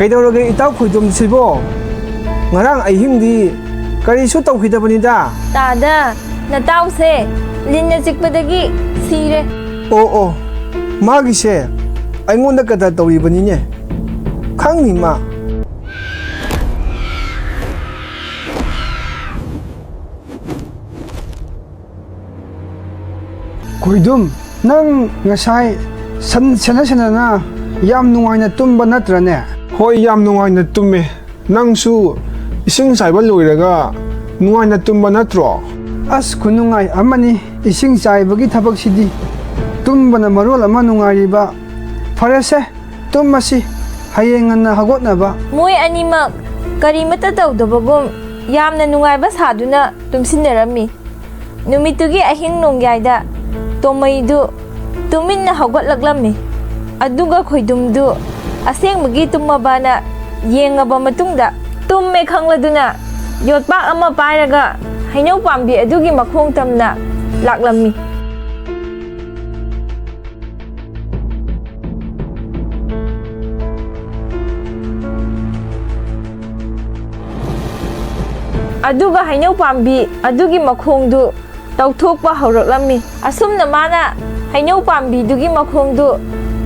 Kaidaurage itaw Khoidum sibo ngarang ahingdi karisu tawkhidabnida Tada nataw se linna chikpadagi sire o magise aingonda kada tawibani khangni ma Khoidum nang ngasai sana yam nungaina tumba natrane Hoi yam nungaina tumme nangsu ising saiba loiraga nungaina tumba natro as kunungai amani ising saibagi thabak sidi tumbana marol ama nungariba farese tummasi hayenganna hagotnaba moi animak karimata tawdabagum yamna nungaiba saduna tumsinarami numitugi ahin nongyaida tomaidu tuminna hagotlaklami aduga Khoidumdu asengmagi tummabana yengaba matungda tumme khangladuna yotpak ama pairaga hainau pambi adugi makhong tamna laklami aduga hainau pambi adugi makhongdu tawthokpa hawraklami asumna mana hainau pambi dugi makhongdu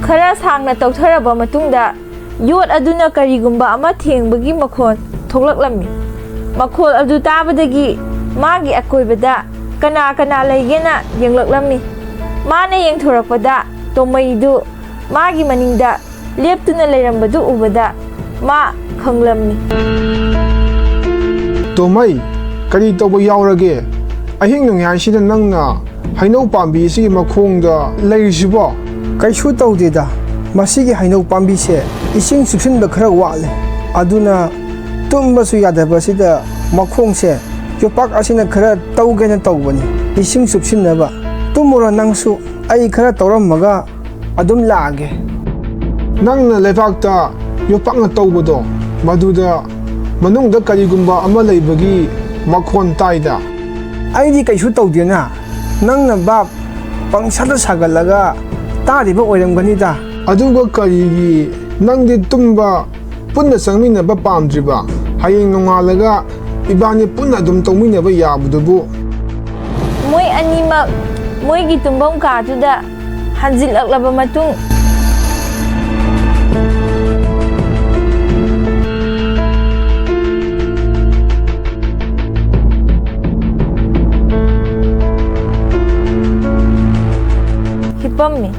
khara sangna tawtharaba matungda yot aduna karigumba ama thengbagi makhon thoklaklami makhol adu tabadagi magi akoibada kana leigena yenglaklami mana yengthorakpada tomaidu magi maningda leptuna leirambadu ubada ma khanglamni Tomai kari tawba yaurage ahing nungyasida nangna hainau pambi sigi makhongda leirisibo kaisu tawdeda masigi hainau pambise ising suksinba khara wale aduna tumbasu yadabasida makhongse yopak asina khara tawgena tawbani ising suksinaba tumura nangsu ai khara tawrammaga adum laage nangna lebakta yopakna tawbado maduda manungda karigumba ama leibagi makhon taida aidi kaisu tawdena nangna bab pangsada sagalaga tariba oiramganida aduga karigi nangdi tumba punna sangminaba pamdriba hayeng nongalaga ibani punna dum tawminaba yabudubu moi animak moigi tumbam kaduda hanjilaklaba matung hipammi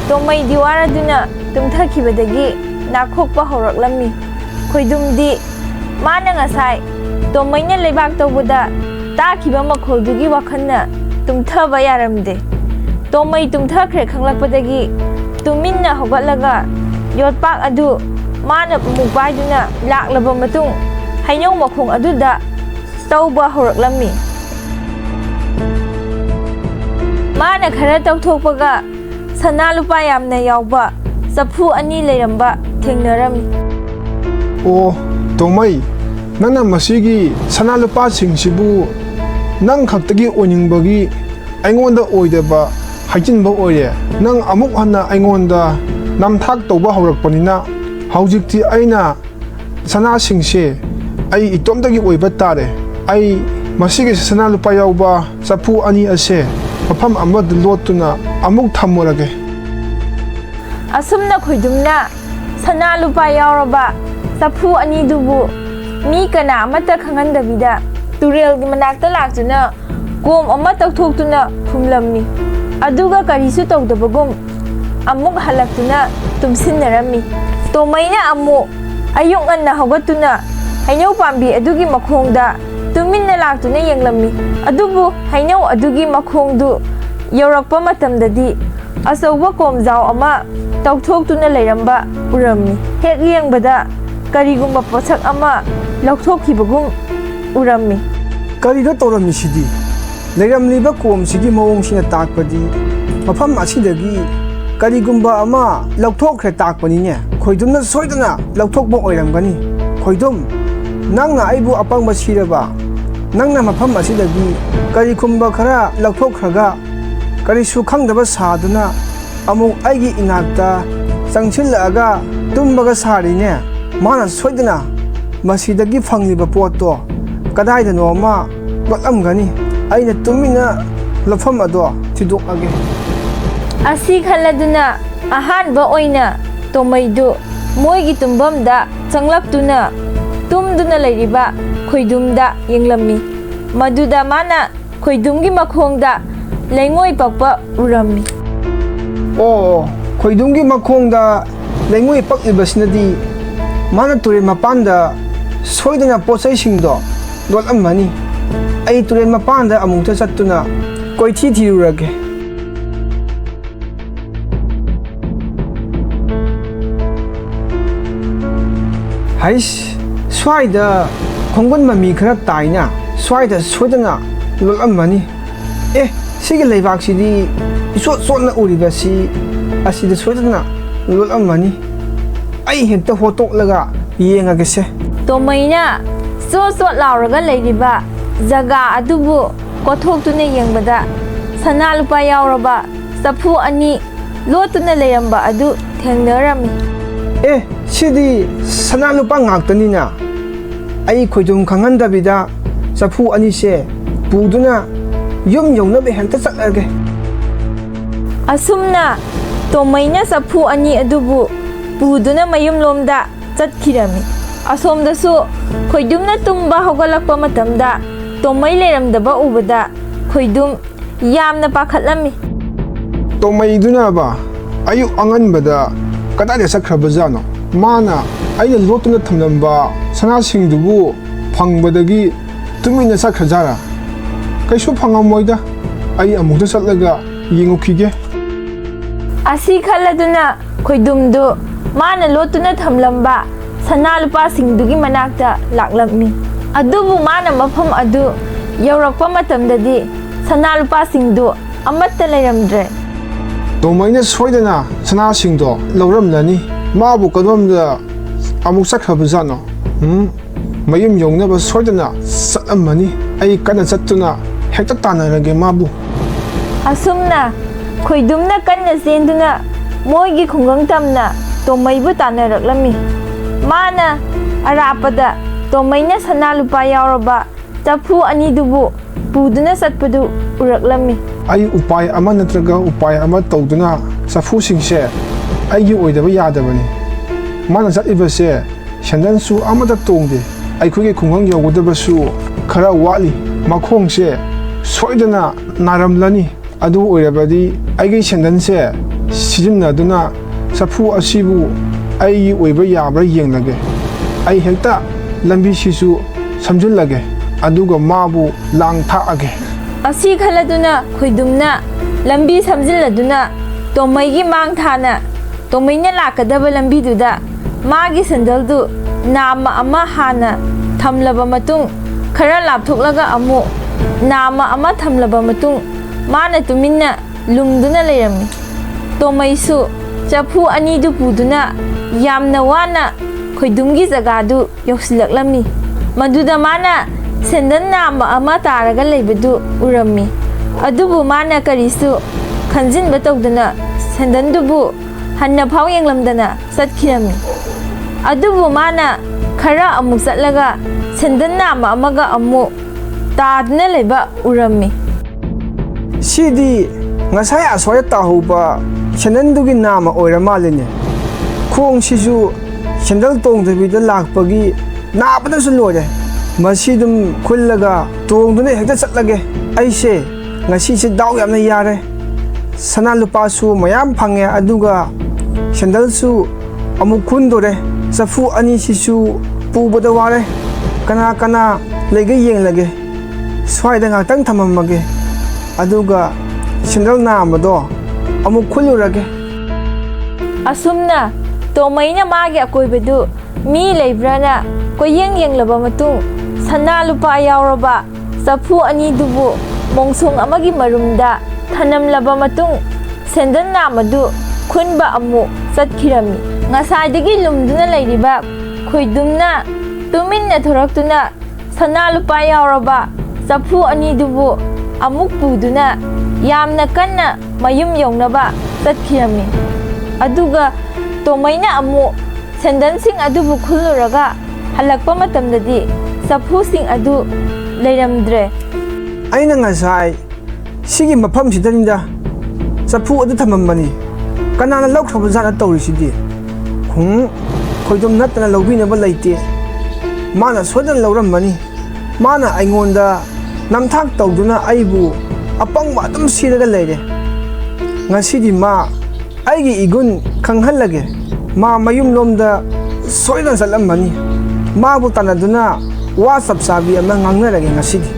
tomai diwaraduna tumthakibadagi nakhokpa hawraklami Khoidumdi mana ngasai tomaina leibak tawbada takiba makholdugi wakhanna tumthaba yaramde tomai tumthakhre khanglakpadagi tuminna hawgatlaga yotpak adu mana mukbaiduna laklaba matung hainau makhong aduda tawba hawraklami mana khara tawthokpaga sana lupa yamna yawba sapu ani leiramba thengnarami o tomai nana masigi sana lupa singsibu nang khaktagi oningbagi aingonda oidaba hajinba oire nang amuk hanna aingonda namthak tawba hawrakpanina haujikti aina sana singse ai itomdagi oiba tare ai masigi sana lupa yawba sapu ani ase mafam amad lotuna amuk thamurage asumna Khoidumna sana lupa yauraba sapu ani dubu mi kana amata khangandabida turel gi manakta laktuna gom ama tawthoktuna phumlammi aduga karisu tawdabagum amuk halaktuna tumsinnarami tomaina amu ayuk nganna hawgatuna hainau pambi adugi makhongda tuminna laktuna yenglammi adubu hainau adugi makhongdu yaurakpa matamdadi asauba komjau ama tawthoktuna leiramba urami hek yengbada karigumba posak ama lauthokibagum urami karida tawrammisidi leiramliba komsigi mawongsina takpadi mafam asidagi karigumba ama lauthokre takpanine Khoidumna soidana lauthokba oiramgani Khoidum nangna aibu apangba siraba nangna mafam asidagi karikumba khara lauthokraga karisu khangdaba saduna amuk aigi inakta changchillaga tumbaga sarine ꯃꯥꯅ ꯁꯣꯏꯗꯅ ꯃꯁꯤꯗꯒꯤ ꯐꯪꯂꯤꯕ ꯄꯣꯠꯇꯣ ꯀꯗꯥꯏꯗꯅꯣ ꯑꯃ ꯂꯣꯠꯂꯝꯒꯅꯤ ꯑꯩꯅ ꯇꯨꯃꯤꯟꯅ ꯂꯧꯐꯝ ꯑꯗꯣ ꯊꯤꯗꯣꯛꯑꯒꯦ ꯑꯁꯤ ꯈꯜꯂꯗꯨꯅ ꯑꯍꯥꯟꯕ ꯑꯣꯏꯅ ꯇꯣꯃꯩꯗꯨ ꯃꯣꯏꯒꯤ ꯇꯨꯝꯐꯝꯗ ꯆꯪꯂꯛꯇꯨꯅ ꯇꯨꯝꯗꯨꯅ ꯂꯩꯔꯤꯕ ꯈꯣꯏꯗꯨꯝꯗ ꯌꯦꯡꯂꯝꯃꯤ ꯃꯗꯨꯗ ꯃꯥꯅ ꯈꯣꯏꯗꯨꯝꯒꯤ ꯃꯈꯣꯡꯗ ꯂꯩꯉꯣꯏ ꯄꯛꯄ ꯎꯔꯝꯃꯤ ꯑꯣ ꯈꯣꯏꯗꯨꯝꯒꯤ ꯃꯈꯣꯡꯗ ꯂꯩꯉꯣꯏ ꯄꯛꯂꯤꯕꯁꯤꯅꯗꯤ ꯃꯥꯅ ꯇꯨꯔꯦꯜ ꯃꯄꯥꯟꯗ ꯁꯣꯏꯗꯅ ꯄꯣꯠꯆꯩꯁꯤꯡꯗꯣ ꯂꯣꯠꯂꯝꯃꯅꯤ ꯑꯩ ꯇꯨꯔꯦꯜ ꯃꯄꯥꯟꯗ ꯑꯃꯨꯛꯇ ꯆꯠꯇꯨꯅ ꯀꯣꯏꯊꯤ ꯊꯤꯔꯨꯔꯒꯦ ꯍꯩꯁ ꯁ꯭ꯋꯥꯏꯗ ꯈꯣꯡꯒꯨꯟ ꯃꯃꯤ ꯈꯔ ꯇꯥꯏꯅ ꯁ꯭ꯋꯥꯏꯗ ꯁꯣꯏꯗꯅ ꯂꯣꯠꯂꯝꯃꯅꯤ ꯁꯤꯒꯤ ꯂꯩꯕꯥꯛꯁꯤꯗꯤ ꯏꯆꯣꯠ ꯆꯣꯠꯅ ꯎꯔꯤꯕꯁꯤ ꯑꯁꯤꯗ ꯁꯣꯏꯗꯅ ꯂꯣꯠꯂꯝꯃꯅꯤ ꯑꯩ ꯍꯦꯛꯇ ꯍꯣꯠꯇꯣꯛꯂꯒ ꯌꯦꯡꯉꯒꯦꯁꯦ ꯇꯣꯃꯩꯅ ꯆꯣꯠ ꯆꯣꯠ ꯂꯥꯎꯔꯒ ꯂꯩꯔꯤꯕ ꯖꯒꯥ ꯑꯗꯨꯕꯨ ꯀꯣꯊꯣꯛꯇꯨꯅ ꯌꯦꯡꯕꯗ ꯁꯅꯥ ꯂꯨꯄꯥ ꯌꯥꯎꯔꯕ ꯆꯐꯨ ꯑꯅꯤ ꯂꯣꯠꯇꯨꯅ ꯂꯩꯔꯝꯕ ꯑꯗꯨ ꯊꯦꯡꯅꯔꯝꯃꯤ ꯁꯤꯗꯤ ꯁꯅꯥ ꯂꯨꯄꯥ ꯉꯥꯛꯇꯅꯤꯅ ꯑꯩ ꯈꯣꯏꯗꯨꯝ ꯈꯪꯍꯟꯗꯕꯤꯗ ꯆꯐꯨ ꯑꯅꯤꯁꯦ ꯄꯨꯗꯨꯅ ꯌꯨꯝ ꯌꯧꯅꯕ ꯍꯦꯛꯇ ꯆꯠꯂꯒꯦ ꯑꯁꯨꯝꯅ ꯇꯣꯃꯩꯅ ꯆꯐꯨ ꯑꯅꯤ ꯑꯗꯨꯕꯨ ꯄꯨꯗꯨꯅ ꯃꯌꯨꯝꯂꯣꯝꯗ ꯆꯠꯈꯤꯔꯝꯃꯤ ꯑꯁꯣꯝꯗꯁꯨ ꯈꯣꯏꯗꯨꯝꯅ ꯇꯨꯝꯕ ꯍꯧꯒꯠꯂꯛꯄ ꯃꯇꯝꯗ ꯇꯣꯃꯩ ꯂꯩꯔꯝꯗꯕ ꯎꯕꯗ ꯈꯣꯏꯗꯨꯝ ꯌꯥꯝꯅ ꯄꯥꯈꯠꯂꯝꯃꯤ ꯇꯣꯃꯩꯗꯨꯅꯕ ꯑꯌꯨꯛ ꯑꯉꯟꯕꯗ ꯀꯗꯥꯏꯗ ꯆꯠꯈ꯭ꯔꯕꯖꯥꯠꯅꯣ ꯃꯥꯅ ꯑꯩꯅ ꯂꯣꯠꯇꯨꯅ ꯊꯝꯂꯝꯕ ꯁꯅꯥꯁꯤꯡꯗꯨꯕꯨ ꯐꯪꯕꯗꯒꯤ ꯇꯨꯃꯤꯟꯅ ꯆꯠꯈ꯭ꯔꯖꯥꯔꯥ ꯀꯩꯁꯨ ꯐꯪꯉꯝꯃꯣꯏꯗ ꯑꯩ ꯑꯃꯨꯛꯇ ꯆꯠꯂꯒ ꯌꯦꯡꯉꯨꯈꯤꯒꯦ ꯑꯁꯤ ꯈꯜꯂꯗꯨꯅ ꯈꯣꯏꯗꯨꯝꯗꯨ ꯃꯥꯅ ꯂꯣꯠꯇꯨꯅ ꯊꯝꯂꯝꯕ ꯁꯅꯥ ꯂꯨꯄꯥꯁꯤꯡꯗꯨꯒꯤ ꯃꯅꯥꯛꯇ ꯂꯥꯛꯂꯝꯃꯤ ꯑꯗꯨꯕꯨ ꯃꯥꯅ ꯃꯐꯝ ꯑꯗꯨ ꯌꯧꯔꯛꯄ ꯃꯇꯝꯗꯗꯤ ꯁꯅꯥ ꯂꯨꯄꯥꯁꯤꯡꯗꯨ ꯑꯃꯠꯇ ꯂꯩꯔꯝꯗ꯭ꯔꯦ ꯇꯣꯃꯩꯅ ꯁꯣꯏꯗꯅ ꯁꯅꯥꯁꯤꯡꯗꯣ ꯂꯧꯔꯝꯂꯅꯤ ꯃꯥꯕꯨ ꯀꯗꯣꯝꯗ ꯑꯃꯨꯛ ꯆꯠꯈ꯭ꯔꯕꯖꯥꯠꯅꯣ ꯃꯌꯨꯝ ꯌꯧꯅꯕ ꯁꯣꯏꯗꯅ ꯆꯠꯂꯝꯃꯅꯤ ꯑꯩ ꯀꯟꯅ ꯆꯠꯇꯨꯅ ꯍꯦꯛꯇ ꯇꯥꯟꯅꯔꯒꯦ ꯃꯥꯕꯨ ꯑꯁꯨꯝꯅ ꯈꯣꯏꯗꯨꯝꯅ ꯀꯟꯅ ꯆꯦꯟꯗꯨꯅ ꯃꯣꯏꯒꯤ ꯈꯨꯡꯒꯪ ꯇꯝꯅ ꯇꯣꯃꯩꯕꯨ ꯇꯥꯟꯅꯔꯛꯂꯝꯃꯤ ꯃꯥꯅ ꯑꯔꯥꯞꯄꯗ ꯇꯣꯃꯩꯅ ꯁꯅꯥ ꯂꯨꯄꯥ ꯌꯥꯎꯔꯕ ꯆꯐꯨ ꯑꯅꯤꯗꯨꯕꯨ ꯄꯨꯗꯨꯅ ꯆꯠꯄꯗꯨ ꯎꯔꯛꯂꯝꯃꯤ ꯑꯩ ꯎꯄꯥꯏ ꯑꯃ ꯅꯠꯇ꯭ꯔꯒ ꯎꯄꯥꯏ ꯑꯃ ꯇꯧꯗꯨꯅ ꯆꯐꯨꯁꯤꯡꯁꯦ ꯑꯩꯒꯤ ꯑꯣꯏꯗꯕ ꯌꯥꯗꯕꯅꯤ ꯃꯥꯅ ꯆꯠꯂꯤꯕꯁꯦ ꯁꯦꯟꯗꯟꯁꯨ ꯑꯃꯠꯇ ꯇꯣꯡꯗꯦ ꯑꯩꯈꯣꯏꯒꯤ ꯈꯨꯡꯒꯪ ꯌꯧꯒꯗꯕꯁꯨ ꯈꯔ ꯋꯥꯠꯂꯤ ꯃꯈꯣꯡꯁꯦ ꯁꯣꯏꯗꯅ ꯅꯥꯔꯝꯂꯅꯤ ꯑꯗꯨ ꯑꯣꯏꯔꯕꯗꯤ ꯑꯩꯒꯤ ꯁꯦꯟꯗꯟꯁꯦ ꯁꯤꯖꯤꯟꯅꯗꯨꯅ ꯆꯐꯨ ꯑꯁꯤꯕꯨ ꯑꯩꯒꯤ ꯑꯣꯏꯕ ꯌꯥꯕ꯭ꯔꯥ ꯌꯦꯡꯂꯒꯦ ꯑꯩ ꯍꯦꯛꯇ ꯂꯝꯕꯤꯁꯤꯁꯨ ꯁꯝꯖꯤꯜꯂꯒꯦ ꯑꯗꯨꯒ ꯃꯥꯕꯨ ꯂꯥꯡ ꯊꯥꯛꯑꯒꯦ ꯑꯁꯤ ꯈꯜꯂꯗꯨꯅ ꯈꯣꯏꯗꯨꯝꯅ ꯂꯝꯕꯤ ꯁꯝꯖꯤꯜꯂꯗꯨꯅ ꯇꯣꯃꯩꯒꯤ ꯃꯥꯡ ꯊꯥꯅ ꯇꯣꯃꯩꯅ ꯂꯥꯛꯀꯗꯕ ꯂꯝꯕꯤꯗꯨꯗ ꯃꯥꯒꯤ ꯁꯦꯟꯗꯜꯗꯨ ꯅꯥꯝꯃ ꯑꯃ ꯍꯥꯟꯅ ꯊꯝꯂꯕ ꯃꯇꯨꯡ ꯈꯔ ꯂꯥꯞꯊꯣꯛꯂꯒ ꯑꯃꯨꯛ ꯅꯥꯝꯃ ꯑꯃ ꯊꯝꯂꯕ ꯃꯇꯨꯡ ꯃꯥꯅ ꯇꯨꯃꯤꯟꯅ ꯂꯨꯝꯗꯨꯅ ꯂꯩꯔꯝꯃꯤ ꯇꯣꯃꯩꯁꯨ ꯆꯐꯨ ꯑꯅꯤꯗꯨ ꯄꯨꯗꯨꯅ ꯌꯥꯝꯅ ꯋꯥꯅ ꯈꯣꯏꯗꯨꯝꯒꯤ ꯖꯒꯥꯗꯨ ꯌꯧꯁꯤꯜꯂꯛꯂꯝꯃꯤ ꯃꯗꯨꯗ ꯃꯥꯅ ꯁꯦꯟꯗꯟ ꯅꯥꯝꯃ ꯑꯃ ꯇꯥꯔꯒ ꯂꯩꯕꯗꯨ ꯎꯔꯝꯃꯤ ꯑꯗꯨꯕꯨ ꯃꯥꯅ ꯀꯔꯤꯁꯨ ꯈꯟꯖꯤꯟꯕ ꯇꯧꯗꯅ ꯁꯦꯟꯗꯟꯗꯨꯕꯨ ꯍꯟꯅꯐꯥꯎ ꯌꯦꯡꯂꯝꯗꯅ ꯆꯠꯈꯤꯔꯝꯃꯤ ꯑꯗꯨꯕꯨ ꯃꯥꯅ ꯈꯔ ꯑꯃꯨꯛ ꯆꯠꯂꯒ ꯁꯦꯟꯗꯟ ꯅꯥꯝꯃ ꯑꯃꯒ ꯑꯃꯨꯛ ꯇꯥꯗꯨꯅ ꯂꯩꯕ ꯎꯔꯝꯃꯤ ꯁꯤꯗꯤ ꯉꯁꯥꯏ ꯑꯁ꯭ꯋꯥꯏꯗ ꯇꯥꯍꯧꯕ ꯁꯦꯟꯗꯟꯗꯨꯒꯤ ꯅꯥꯝꯃ ꯑꯣꯏꯔ ꯃꯥꯜꯂꯤꯅꯦ ꯈꯣꯡꯁꯤꯁꯨ ꯁꯦꯟꯗꯜ ꯇꯣꯡꯗꯕꯤꯗ ꯂꯥꯛꯄꯒꯤ ꯅꯥꯕꯗꯁꯨ ꯂꯣꯏꯔꯦ ꯃꯁꯤꯗꯨꯝ ꯈꯨꯜꯂꯒ ꯇꯣꯡꯗꯨꯅ ꯍꯦꯛꯇ ꯆꯠꯂꯒꯦ ꯑꯩꯁꯦ ꯉꯁꯤꯁꯦ ꯗꯥꯎ ꯌꯥꯝꯅ ꯌꯥꯔꯦ ꯁꯅꯥ ꯂꯨꯄꯥꯁꯨ ꯃꯌꯥꯝ ꯐꯪꯉꯦ ꯑꯗꯨꯒ ꯁꯦꯟꯗꯜꯁꯨ ꯑꯃꯨꯛ ꯈꯨꯟꯗꯣꯔꯦ ꯆꯐꯨ ꯑꯅꯤꯁꯤꯁꯨ ꯄꯨꯕꯗ ꯋꯥꯔꯦ ꯀꯅꯥ ꯀꯅꯥ ꯂꯩꯒ ꯌꯦꯡꯂꯒꯦ ꯁ꯭ꯋꯥꯏꯗ ꯉꯥꯛꯇꯪ ꯊꯝꯃꯝꯃꯒꯦ ꯑꯗꯨꯒ ꯁꯦꯟꯗꯜ ꯅꯥꯝꯕꯗꯣ ꯑꯃꯨꯛ ꯈꯨꯜꯂꯨꯔꯒꯦ ꯑꯁꯨꯝꯅ ꯇꯣꯃꯩꯅ ꯃꯥꯒꯤ ꯑꯀꯣꯏꯕꯗꯨ ꯃꯤ ꯂꯩꯕ꯭ꯔꯥꯅ ꯀꯣꯏꯌꯦꯡ ꯌꯦꯡꯂꯕ ꯃꯇꯨꯡ ꯁꯅꯥ ꯂꯨꯄꯥ ꯌꯥꯎꯔꯕ ꯆꯐꯨ ꯑꯅꯤꯗꯨꯕꯨ ꯃꯣꯡꯁꯣꯡ ꯑꯃꯒꯤ ꯃꯔꯨꯝꯗ ꯊꯅꯝꯂꯕ ꯃꯇꯨꯡ ꯁꯦꯟꯗꯟ ꯅꯥꯝꯃꯗꯨ ꯈꯨꯟꯕ ꯑꯃꯨꯛ ꯆꯠꯈꯤꯔꯝꯃꯤ ꯉꯁꯥꯏꯗꯒꯤ ꯂꯨꯝꯗꯨꯅ ꯂꯩꯔꯤꯕ ꯈꯣꯏꯗꯨꯝꯅ ꯇꯨꯃꯤꯟꯅ ꯊꯣꯔꯛꯇꯨꯅ ꯁꯅꯥ ꯂꯨꯄꯥ ꯌꯥꯎꯔꯕ ꯆꯐꯨ ꯑꯅꯤꯗꯨꯕꯨ ꯑꯃꯨꯛ ꯄꯨꯗꯨꯅ ꯌꯥꯝꯅ ꯀꯟꯅ ꯃꯌꯨꯝ ꯌꯧꯅꯕ ꯆꯠꯈꯤꯔꯝꯃꯤ ꯑꯗꯨꯒ ꯇꯣꯃꯩꯅ ꯑꯃꯨꯛ ꯁꯦꯟꯗꯟꯁꯤꯡ ꯑꯗꯨꯕꯨ ꯈꯨꯜꯂꯨꯔꯒ ꯍꯜꯂꯛꯄ ꯃꯇꯝꯗꯗꯤ ꯆꯐꯨꯁꯤꯡ ꯑꯗꯨ ꯂꯩꯔꯝꯗ꯭ꯔꯦ꯫ ꯑꯩꯅ ꯉꯁꯥꯏ ꯁꯤꯒꯤ ꯃꯐꯝꯁꯤꯗꯅꯤꯗ ꯆꯐꯨ ꯑꯗꯨ ꯊꯝꯃꯝꯕꯅꯤ, ꯀꯅꯥꯅ ꯂꯧꯈ꯭ꯔꯕꯖꯥꯠꯅ ꯇꯧꯔꯤꯁꯤꯗꯤ? ꯈꯣꯏꯗꯨꯝ ꯅꯠꯇꯅ ꯂꯧꯕꯤꯅꯕ ꯂꯩꯇꯦ, ꯃꯥꯅ ꯁꯣꯏꯗꯅ ꯂꯧꯔꯝꯕꯅꯤ꯫ ꯃꯥꯅ ꯑꯩꯉꯣꯟꯗ ꯅꯝꯊꯥꯛ ꯇꯧꯗꯨꯅ ꯑꯩꯕు ꯑꯄꯪꯕ ꯑꯗꯨꯝ ꯁꯤꯔꯒ ꯂꯩꯔꯦ꯫ ꯉꯁꯤꯗꯤ ꯃꯥ ꯑꯩꯒꯤ ꯏꯒꯨꯟ ꯈꯪꯍꯜꯂꯒꯦ, ꯃꯥ ꯃꯌꯨꯝꯂꯣꯝꯗ ꯁꯣꯏꯗꯅ ꯆꯠꯂꯝꯕꯅꯤ, ꯃꯥꯕꯨ ꯇꯥꯟꯅꯗꯨꯅ ꯋꯥ ꯆꯞ ꯆꯥꯕꯤ ꯑꯃ ꯉꯥꯡꯅꯔꯒꯦ ꯉꯁꯤꯗꯤ꯫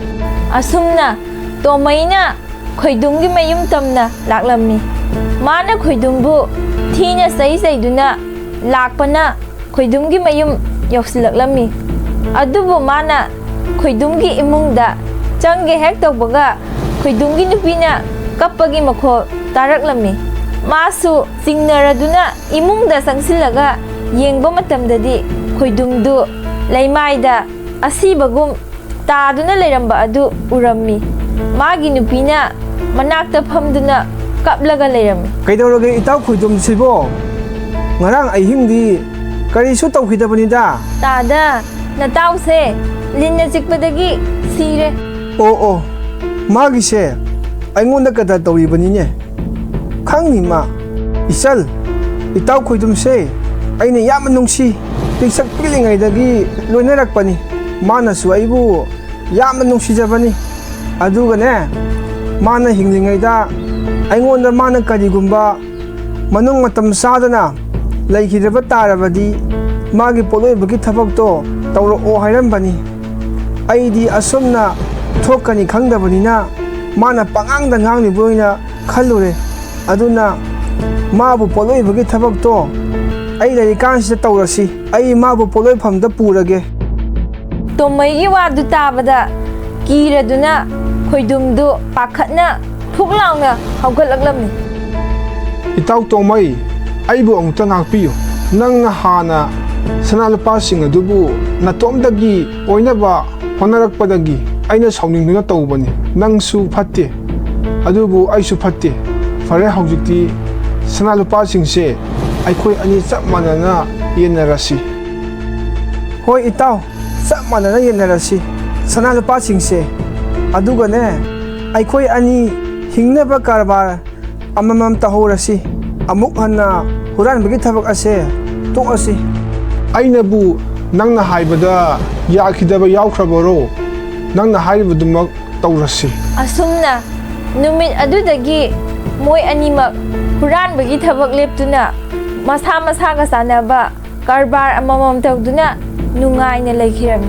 ꯑꯁꯨꯝꯅ ꯇꯣꯃꯩꯅ ꯈꯣꯏꯗꯨꯝꯒꯤ ꯃꯌꯨꯝ ꯇꯝꯅ ꯂꯥꯛꯂꯝꯃꯤ꯫ ꯃꯥꯅ ꯈꯣꯏꯗꯨꯝꯕꯨ ꯊꯤꯅ ꯆꯩꯗꯨꯅ ꯂꯥꯛꯄꯅ ꯈꯣꯏꯗꯨꯝꯒꯤ ꯃꯌꯨꯝ ꯌꯧꯁꯤꯜꯂꯛꯂꯝꯃꯤ꯫ ꯑꯗꯨꯕꯨ ꯃꯥꯅ ꯈꯣꯏꯗꯨꯝꯒꯤ ꯏꯃꯨꯡꯗ ꯆꯪꯒꯦ ꯍꯦꯛ ꯇꯧꯕꯒ ꯈꯣꯏꯗꯨꯝꯒꯤ ꯅꯨꯄꯤꯅ ꯀꯞꯄꯒꯤ ꯃꯈꯣꯜ ꯇꯥꯔꯛꯂꯝꯃꯤ꯫ ꯃꯥꯁꯨ ꯆꯤꯡꯅꯔꯗꯨꯅ ꯏꯃꯨꯡꯗ ꯆꯪꯁꯤꯜꯂꯒ ꯌꯦꯡꯕ ꯃꯇꯝꯗꯗꯤ ꯈꯣꯏꯗꯨꯝꯗꯨ ꯂꯩꯃꯥꯏꯗ ꯑꯁꯤꯕꯒꯨꯝ ꯇꯥꯗꯨꯅ ꯂꯩꯔꯝꯕ ꯑꯗꯨ ꯎꯔꯝꯃꯤ꯫ ꯃꯥꯒꯤ ꯅꯨꯄꯤꯅ ꯃꯅꯥꯛꯇ ꯐꯝꯗꯨꯅ ꯀꯞꯂꯒ ꯂꯩꯔꯝꯃꯤ꯫ ꯀꯩꯗꯧꯔꯒꯦ ꯏꯇꯥꯎ ꯈꯣꯏꯗꯨꯝꯁꯤꯕꯣ? ꯉꯔꯥꯡ ꯑꯍꯤꯡꯗꯤ ꯀꯔꯤꯁꯨ ꯇꯧꯈꯤꯗꯕꯅꯤꯗ꯫ ꯇꯥꯗ, ꯅꯇꯥꯎꯁꯦ ꯂꯤꯟꯅ ꯆꯤꯛꯄꯗꯒꯤ ꯁꯤꯔꯦ꯫ ꯑꯣ, ꯃꯥꯒꯤꯁꯦ ꯑꯩꯉꯣꯟꯗ ꯀꯗꯔ ꯇꯧꯔꯤꯕꯅꯤꯅꯦ꯫ ꯈꯪꯅꯤ ꯃꯥ꯫ ꯏꯆꯜ, ꯏꯇꯥꯎ ꯈꯣꯏꯗꯨꯝꯁꯦ ꯑꯩꯅ ꯌꯥꯝꯅ ꯅꯨꯡꯁꯤ, ꯄꯤꯛꯁꯛ ꯄꯤꯛꯂꯤꯉꯩꯗꯒꯤ ꯂꯣꯏꯅꯔꯛꯄꯅꯤ꯫ ꯃꯥꯅꯁꯨ ꯑꯩꯕꯨ ꯌꯥꯝꯅ ꯅꯨꯡꯁꯤꯖꯕꯅꯤ꯫ ꯑꯗꯨꯒꯅꯦ, ꯃꯥꯅ ꯍꯤꯡꯂꯤꯉꯩꯗ ꯑꯩꯉꯣꯟꯗ ꯃꯥꯅ ꯀꯔꯤꯒꯨꯝꯕ ꯃꯅꯨꯡ ꯃꯇꯝ ꯆꯥꯗꯅ ꯂꯩꯈꯤꯗꯕ ꯇꯥꯔꯕꯗꯤ ꯃꯥꯒꯤ ꯄꯣꯠꯂꯣꯏꯕꯒꯤ ꯊꯕꯛꯇꯣ ꯇꯧꯔꯛꯑꯣ ꯍꯥꯏꯔꯝꯕꯅꯤ꯫ ꯑꯩꯗꯤ ꯑꯁꯨꯝꯅ ꯊꯣꯛꯀꯅꯤ ꯈꯪꯗꯕꯅꯤꯅ ꯃꯥꯅ ꯄꯉꯥꯡꯗ ꯉꯥꯡꯂꯤꯕ ꯑꯣꯏꯅ ꯈꯜꯂꯨꯔꯦ꯫ ꯑꯗꯨꯅ ꯃꯥꯕꯨ ꯄꯣꯠꯂꯣꯏꯕꯒꯤ ꯊꯕꯛꯇꯣ ꯑꯩ ꯂꯩꯔꯤꯀꯥꯟꯁꯤꯗ ꯇꯧꯔꯁꯤ, ꯑꯩ ꯃꯥꯕꯨ ꯄꯣꯠꯂꯣꯏꯐꯝꯗ ꯄꯨꯔꯒꯦ꯫ ꯇꯣꯃꯩꯒꯤ ꯋꯥꯗꯨ ꯇꯥꯕꯗ ꯀꯤꯔꯗꯨꯅ ꯈꯣꯏꯗꯨꯝꯗꯨ ꯄꯥꯈꯠꯅ ꯐꯨꯛ ꯂꯥꯎꯅ ꯍꯧꯒꯠꯂꯛꯂꯝꯃꯤ꯫ ꯏꯇꯥꯎ ꯇꯣꯃꯩ, ꯑꯩꯕꯨ ꯑꯃꯨꯛꯇ ꯉꯥꯛꯄꯤꯌꯨ꯫ ꯅꯪꯅ ꯍꯥꯟꯅ ꯁꯅꯥ ꯂꯨꯄꯥꯁꯤꯡ ꯑꯗꯨꯕు ꯅꯇꯣꯝꯗꯒꯤ ꯑꯣꯏꯅꯕ ꯍꯣꯠꯅꯔꯛꯄꯗꯒꯤ ꯑꯩꯅ ꯁꯥꯎꯅꯤꯡꯗꯨꯅ ꯇꯧꯕꯅꯤ꯫ ꯅꯪꯁꯨ ꯐꯠꯇꯦ, ꯑꯗꯨꯕꯨ ꯑꯩꯁꯨ ꯐꯠꯇꯦ꯫ ꯐꯔꯦ, ꯍꯧꯖꯤꯛꯇꯤ ꯁꯅꯥ ꯂꯨꯄꯥꯁꯤꯡꯁꯦ ꯑꯩꯈꯣꯏ ꯑꯅꯤ ꯆꯞ ꯃꯥꯟꯅꯅ ꯌꯦꯟꯅꯔꯁꯤ꯫ ꯍꯣꯏ ꯏꯇꯥꯎ, ꯆꯞ ꯃꯥꯟꯅꯅ ꯌꯦꯟꯅꯔꯁꯤ ꯁꯅꯥ ꯂꯨꯄꯥꯁꯤꯡꯁꯦ꯫ ꯑꯗꯨꯒꯅꯦ, ꯑꯩꯈꯣꯏ ꯑꯅꯤ ꯍꯤꯡꯅꯕ ꯀꯔꯕꯥꯔ ꯑꯃꯃꯝ ꯇꯧꯍꯧꯔꯁꯤ꯫ ꯑꯃꯨꯛ ꯍꯟꯅ ꯍꯨꯔꯥꯟꯕꯒꯤ ꯊꯕꯛ ꯑꯁꯦ ꯇꯣꯛꯑꯁꯤ꯫ ꯑꯩꯅꯕꯨ ꯅꯪꯅ ꯍꯥꯏꯕꯗ ꯌꯥꯈꯤꯗꯕ ꯌꯥꯎꯈ꯭ꯔꯕꯔꯣ? ꯅꯪꯅ ꯍꯥꯏꯔꯤꯕꯗꯨꯃꯛ ꯇꯧꯔꯁꯤ꯫ ꯑꯁꯨꯝꯅ ꯅꯨꯃꯤꯠ ꯑꯗꯨꯗꯒꯤ ꯃꯣꯏ ꯑꯅꯤꯃꯛ ꯍꯨꯔꯥꯟꯕꯒꯤ ꯊꯕꯛ ꯂꯦꯞꯇꯨꯅ ꯃꯁꯥ ꯃꯁꯥꯒ ꯆꯥꯟꯅꯕ ꯀꯔꯕꯥꯔ ꯑꯃꯃꯝ ꯇꯧꯗꯨꯅ ꯅꯨꯡꯉꯥꯏꯅ ꯂꯩꯈꯤꯔꯝꯃꯤ꯫